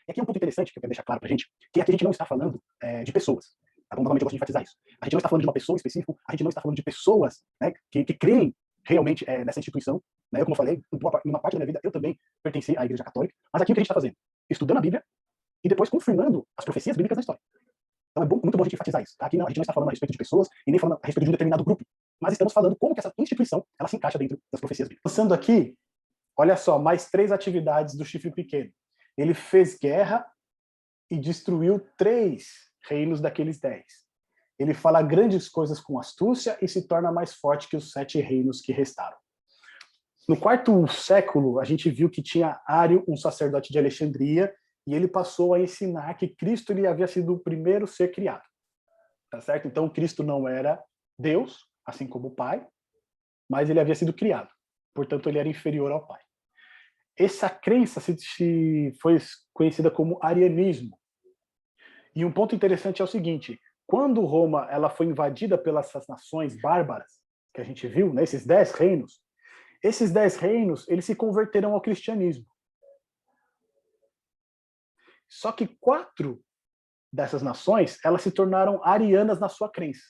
E aqui é um ponto interessante que eu quero deixar claro para a gente, que aqui a gente não está falando de pessoas. Tá bom? Novamente eu gosto de enfatizar isso. A gente não está falando de uma pessoa específica, a gente não está falando de pessoas, né, que creem realmente nessa instituição. Né? Eu, como eu falei, em uma parte da minha vida eu também pertenci à Igreja Católica, mas aqui o que a gente está fazendo? Estudando a Bíblia e depois confirmando as profecias bíblicas da história. Então é muito bom a gente enfatizar isso. Tá? Aqui não, a gente não está falando a respeito de pessoas e nem falando a respeito de um determinado grupo, mas estamos falando como que essa instituição ela se encaixa dentro das profecias bíblicas. Passando aqui, olha só, mais 3 atividades do chifre pequeno. Ele fez guerra e destruiu 3 reinos daqueles 10. Ele fala grandes coisas com astúcia e se torna mais forte que os 7 reinos que restaram. No 4º século, a gente viu que tinha Ário, um sacerdote de Alexandria, e ele passou a ensinar que Cristo ele havia sido o primeiro ser criado. Tá certo? Então, Cristo não era Deus, assim como o Pai, mas ele havia sido criado. Portanto, ele era inferior ao Pai. Essa crença foi conhecida como arianismo. E um ponto interessante é o seguinte, quando Roma ela foi invadida pelas nações bárbaras, que a gente viu, né, esses 10 reinos, eles se converteram ao cristianismo. Só que 4 dessas nações, elas se tornaram arianas na sua crença.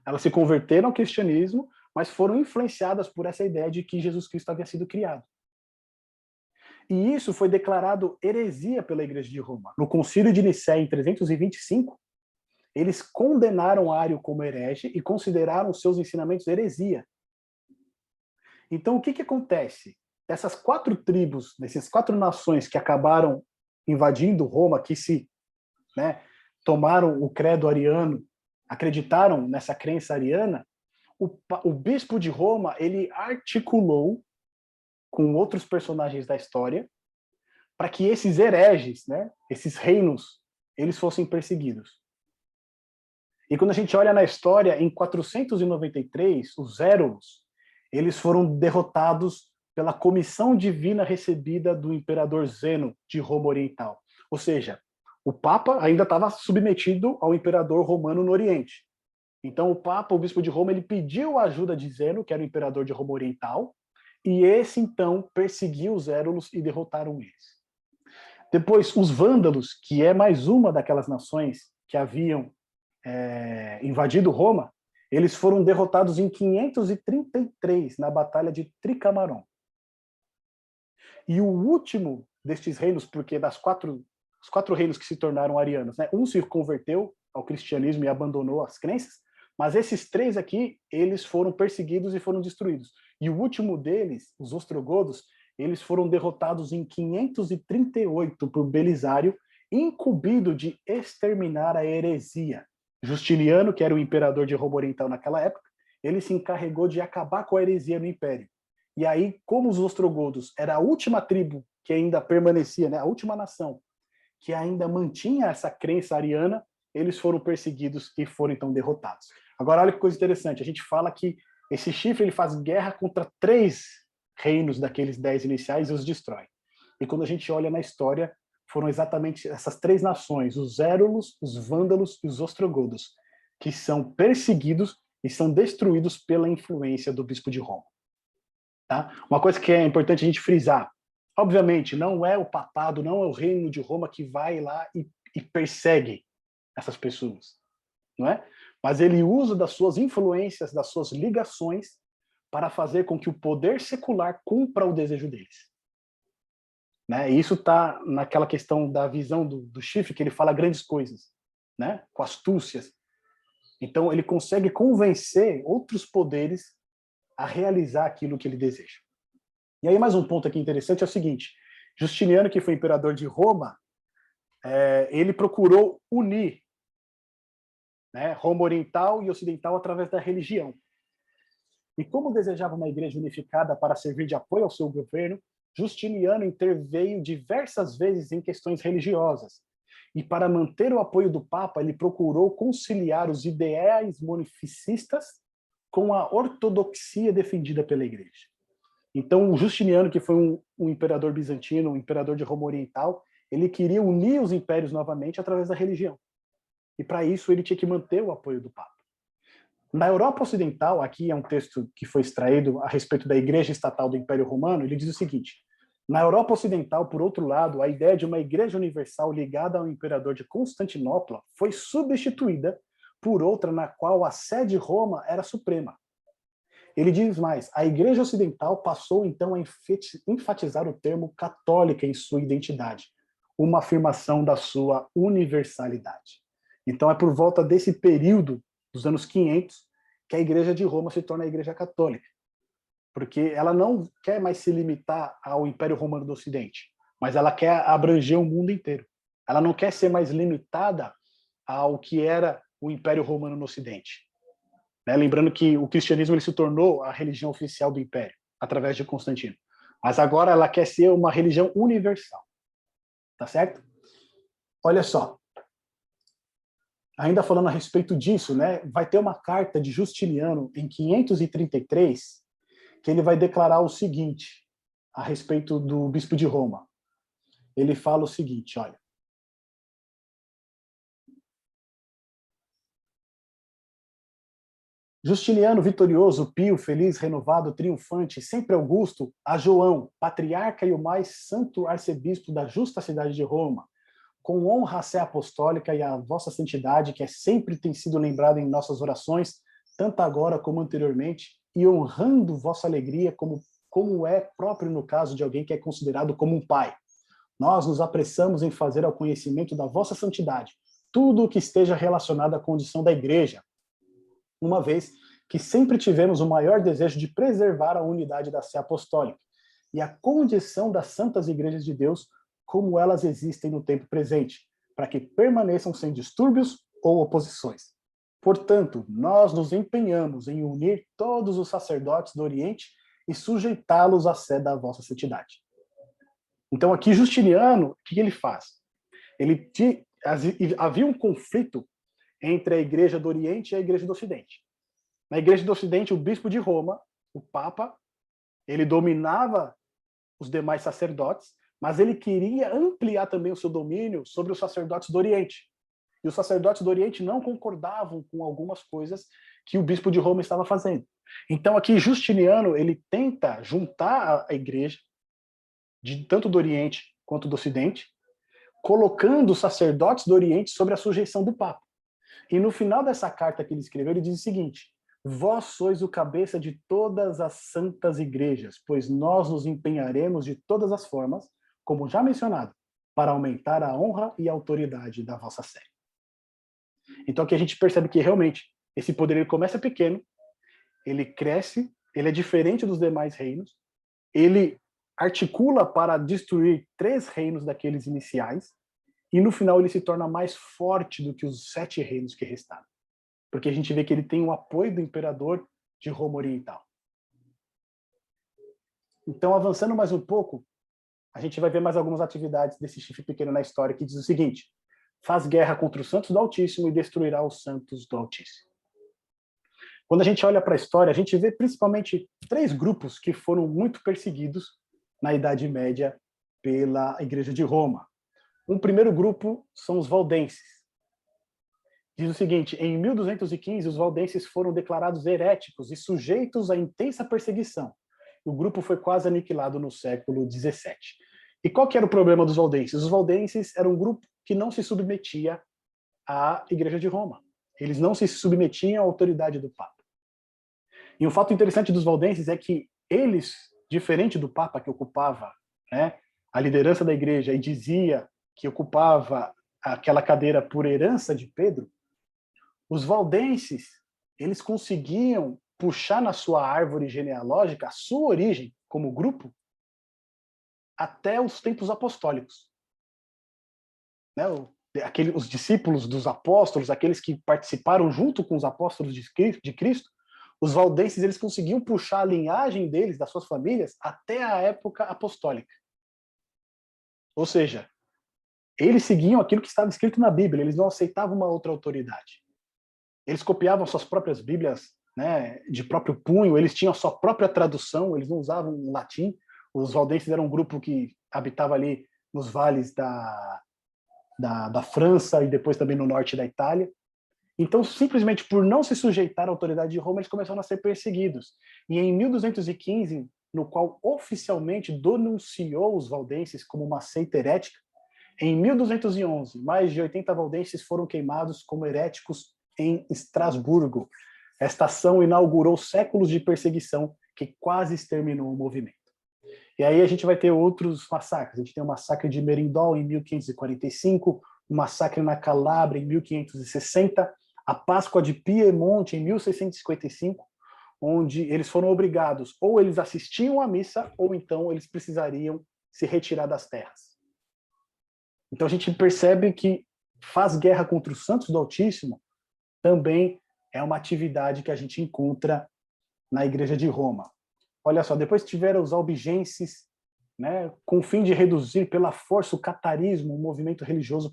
Elas se converteram ao cristianismo, mas foram influenciadas por essa ideia de que Jesus Cristo havia sido criado. E isso foi declarado heresia pela Igreja de Roma. No Concílio de Nicéia, em 325, eles condenaram Ário como herege e consideraram seus ensinamentos heresia. Então, o que acontece? Essas 4 tribos, dessas 4 nações que acabaram invadindo Roma, que tomaram o credo ariano, acreditaram nessa crença ariana, o bispo de Roma ele articulou com outros personagens da história para que esses hereges, esses reinos, eles fossem perseguidos. E quando a gente olha na história, em 493, os Érulos, eles foram derrotados pela comissão divina recebida do imperador Zeno de Roma Oriental. Ou seja, o Papa ainda estava submetido ao imperador romano no Oriente. Então o Papa, o bispo de Roma, ele pediu a ajuda de Zeno, que era o imperador de Roma Oriental, e esse então perseguiu os Érulos e derrotaram eles. Depois, os Vândalos, que é mais uma daquelas nações que haviam invadido Roma, eles foram derrotados em 533, na Batalha de Tricamaron. E o último destes reinos, porque os 4 reinos que se tornaram arianos, um se converteu ao cristianismo e abandonou as crenças, mas esses 3 aqui, eles foram perseguidos e foram destruídos. E o último deles, os ostrogodos, eles foram derrotados em 538 por Belisário, incumbido de exterminar a heresia. Justiniano, que era o imperador de Roma Oriental naquela época, ele se encarregou de acabar com a heresia no império. E aí, como os ostrogodos era a última tribo que ainda permanecia, a última nação que ainda mantinha essa crença ariana, eles foram perseguidos e foram então derrotados. Agora, olha que coisa interessante, a gente fala que esse chifre ele faz guerra contra 3 reinos daqueles 10 iniciais e os destrói. E quando a gente olha na história, foram exatamente essas 3 nações, os Érulos, os Vândalos e os Ostrogodos, que são perseguidos e são destruídos pela influência do bispo de Roma. Tá? Uma coisa que é importante a gente frisar, obviamente, não é o papado, não é o reino de Roma que vai lá e persegue essas pessoas, não é? Mas ele usa das suas influências, das suas ligações, para fazer com que o poder secular cumpra o desejo deles. E isso está naquela questão da visão do chifre, que ele fala grandes coisas, com astúcias. Então, ele consegue convencer outros poderes a realizar aquilo que ele deseja. E aí, mais um ponto aqui interessante é o seguinte, Justiniano, que foi imperador de Roma, ele procurou unir Roma Oriental e Ocidental através da religião. E como desejava uma igreja unificada para servir de apoio ao seu governo, Justiniano interveio diversas vezes em questões religiosas. E para manter o apoio do Papa, ele procurou conciliar os ideais monofiscistas com a ortodoxia defendida pela igreja. Então, o Justiniano, que foi um imperador bizantino, um imperador de Roma Oriental, ele queria unir os impérios novamente através da religião. E para isso ele tinha que manter o apoio do Papa. Na Europa Ocidental, aqui é um texto que foi extraído a respeito da Igreja Estatal do Império Romano, ele diz o seguinte, Na Europa Ocidental, por outro lado, a ideia de uma igreja universal ligada ao imperador de Constantinopla foi substituída por outra na qual a sé de Roma era suprema. Ele diz mais, a igreja ocidental passou então a enfatizar o termo católica em sua identidade, uma afirmação da sua universalidade. Então é por volta desse período, dos anos 500, que a igreja de Roma se torna a igreja católica. Porque ela não quer mais se limitar ao Império Romano do Ocidente, mas ela quer abranger o mundo inteiro. Ela não quer ser mais limitada ao que era o Império Romano no Ocidente. Né? Lembrando que o cristianismo ele se tornou a religião oficial do Império, através de Constantino. Mas agora ela quer ser uma religião universal. Tá certo? Olha só. Ainda falando a respeito disso, né, vai ter uma carta de Justiniano em 533, que ele vai declarar o seguinte a respeito do bispo de Roma. Ele fala o seguinte, olha. Justiniano vitorioso, pio, feliz, renovado, triunfante, sempre augusto, a João, patriarca e o mais santo arcebispo da justa cidade de Roma, com honra à sé apostólica e à vossa santidade, que sempre tem sido lembrada em nossas orações, tanto agora como anteriormente, e honrando vossa alegria como é próprio no caso de alguém que é considerado como um pai. Nós nos apressamos em fazer ao conhecimento da vossa santidade tudo o que esteja relacionado à condição da igreja, uma vez que sempre tivemos o maior desejo de preservar a unidade da sé apostólica e a condição das santas igrejas de Deus como elas existem no tempo presente, para que permaneçam sem distúrbios ou oposições. Portanto, nós nos empenhamos em unir todos os sacerdotes do Oriente e sujeitá-los à sé da vossa santidade. Então, aqui, Justiniano, o que ele faz? Havia um conflito entre a Igreja do Oriente e a Igreja do Ocidente. Na Igreja do Ocidente, o bispo de Roma, o Papa, ele dominava os demais sacerdotes, mas ele queria ampliar também o seu domínio sobre os sacerdotes do Oriente. E os sacerdotes do Oriente não concordavam com algumas coisas que o bispo de Roma estava fazendo. Então aqui Justiniano, ele tenta juntar a igreja, tanto do Oriente quanto do Ocidente, colocando os sacerdotes do Oriente sobre a sujeição do Papa. E no final dessa carta que ele escreveu, ele diz o seguinte: vós sois o cabeça de todas as santas igrejas, pois nós nos empenharemos de todas as formas, como já mencionado, para aumentar a honra e a autoridade da vossa sé. Então aqui a gente percebe que realmente esse poder ele começa pequeno, ele cresce, ele é diferente dos demais reinos, ele articula para destruir 3 reinos daqueles iniciais, e no final ele se torna mais forte do que os 7 reinos que restaram. Porque a gente vê que ele tem o apoio do imperador de Roma Oriental. Então, avançando mais um pouco, a gente vai ver mais algumas atividades desse chifre pequeno na história, que diz o seguinte: faz guerra contra os santos do Altíssimo e destruirá os santos do Altíssimo. Quando a gente olha para a história, a gente vê principalmente 3 grupos que foram muito perseguidos na Idade Média pela Igreja de Roma. Um primeiro grupo são os valdenses. Diz o seguinte: em 1215, os valdenses foram declarados heréticos e sujeitos a intensa perseguição. O grupo foi quase aniquilado no século XVII. E qual que era o problema dos valdenses? Os valdenses eram um grupo que não se submetia à Igreja de Roma. Eles não se submetiam à autoridade do Papa. E um fato interessante dos valdenses é que eles, diferente do Papa que ocupava, né, a liderança da Igreja e dizia que ocupava aquela cadeira por herança de Pedro, os valdenses, eles conseguiam puxar na sua árvore genealógica a sua origem como grupo até os tempos apostólicos. Né? Os discípulos dos apóstolos, aqueles que participaram junto com os apóstolos de Cristo, os valdenses eles conseguiam puxar a linhagem deles, das suas famílias, até a época apostólica. Ou seja, eles seguiam aquilo que estava escrito na Bíblia, eles não aceitavam uma outra autoridade. Eles copiavam suas próprias Bíblias, né, de próprio punho, eles tinham a sua própria tradução, eles não usavam latim. Os valdenses eram um grupo que habitava ali nos vales da França e depois também no norte da Itália. Então, simplesmente por não se sujeitar à autoridade de Roma, eles começaram a ser perseguidos. E em 1215, no qual oficialmente denunciou os valdenses como uma seita herética. Em 1211, mais de 80 valdenses foram queimados como heréticos em Estrasburgo. Esta ação inaugurou séculos de perseguição que quase exterminou o movimento. E aí a gente vai ter outros massacres. A gente tem o massacre de Merindol em 1545, o massacre na Calábria em 1560, a Páscoa de Piemonte em 1655, onde eles foram obrigados, ou eles assistiam à missa, ou então eles precisariam se retirar das terras. Então a gente percebe que faz guerra contra os santos do Altíssimo também é uma atividade que a gente encontra na Igreja de Roma. Olha só, depois tiveram os albigenses, né, com o fim de reduzir pela força o catarismo, um movimento religioso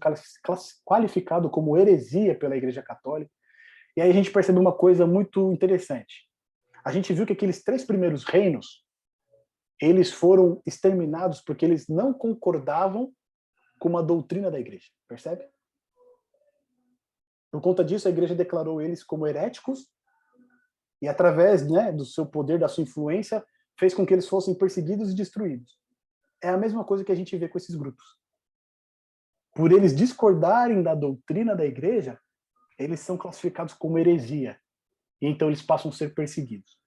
qualificado como heresia pela Igreja Católica. E aí a gente percebe uma coisa muito interessante. A gente viu que aqueles 3 primeiros reinos, eles foram exterminados porque eles não concordavam com uma doutrina da Igreja, percebe? Por conta disso, a Igreja declarou eles como heréticos e, através, né, do seu poder, da sua influência, fez com que eles fossem perseguidos e destruídos. É a mesma coisa que a gente vê com esses grupos. Por eles discordarem da doutrina da Igreja, eles são classificados como heresia. E então eles passam a ser perseguidos.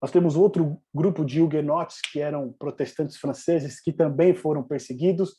Nós temos outro grupo de huguenotes, que eram protestantes franceses, que também foram perseguidos.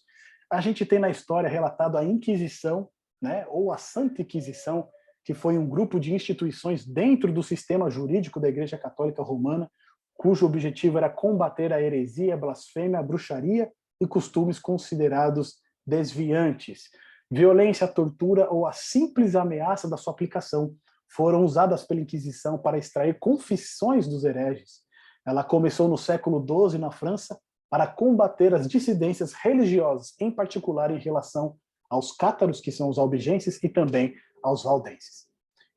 A gente tem na história relatado a Inquisição, né, ou a Santa Inquisição, que foi um grupo de instituições dentro do sistema jurídico da Igreja Católica Romana, cujo objetivo era combater a heresia, a blasfêmia, a bruxaria e costumes considerados desviantes. Violência, tortura ou a simples ameaça da sua aplicação foram usadas pela Inquisição para extrair confissões dos hereges. Ela começou no século XII na França para combater as dissidências religiosas, em particular em relação aos cátaros, que são os albigenses, e também aos valdenses.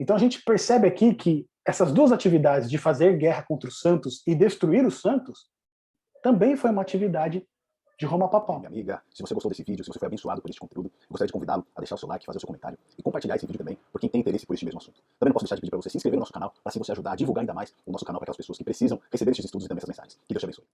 Então a gente percebe aqui que essas duas atividades de fazer guerra contra os santos e destruir os santos também foi uma atividade de Roma Papal. Minha amiga, se você gostou desse vídeo, se você foi abençoado por este conteúdo, eu gostaria de convidá-lo a deixar o seu like, fazer o seu comentário e compartilhar esse vídeo também por quem tem interesse por este mesmo assunto. Também não posso deixar de pedir para você se inscrever no nosso canal, para assim você ajudar a divulgar ainda mais o nosso canal para aquelas pessoas que precisam receber esses estudos e também essas mensagens. Que Deus te abençoe.